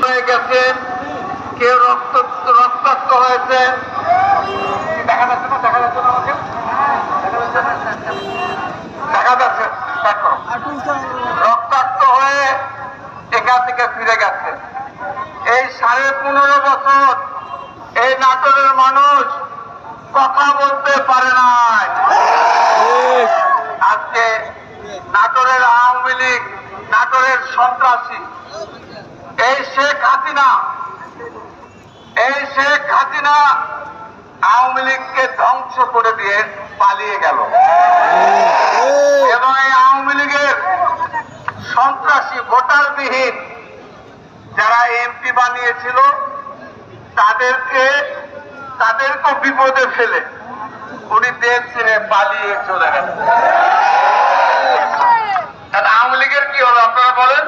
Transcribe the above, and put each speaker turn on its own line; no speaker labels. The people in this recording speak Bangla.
হয়ে গেছে, কেউ রক্তাক্ত হয়েছে। দেখা যাচ্ছে না? দেখা যাচ্ছে না? আমাকে দেখা যাচ্ছে? রক্তাক্ত হয়ে এখান থেকে ফিরে গেছে। এই 15.5 বছর এই নাটোরের মানুষ কথা বলতে পারে নাই। আজকে নাটোরের আওয়ামী লীগ, নাটোরের সন্ত্রাসী এই শেখ হাসিনা আওয়ামী লীগকে ধ্বংস করে দিয়ে পালিয়ে গেল এবং এই আওয়ামী লীগের সন্ত্রাসী ভোটারবিহীন যারা এমপি বানিয়েছিল তাদেরকে বিপদে ফেলে উনি দেশ ছেড়ে পালিয়ে চলে গেল। আওয়ামী লীগের কি হলো আপনারা বলেন?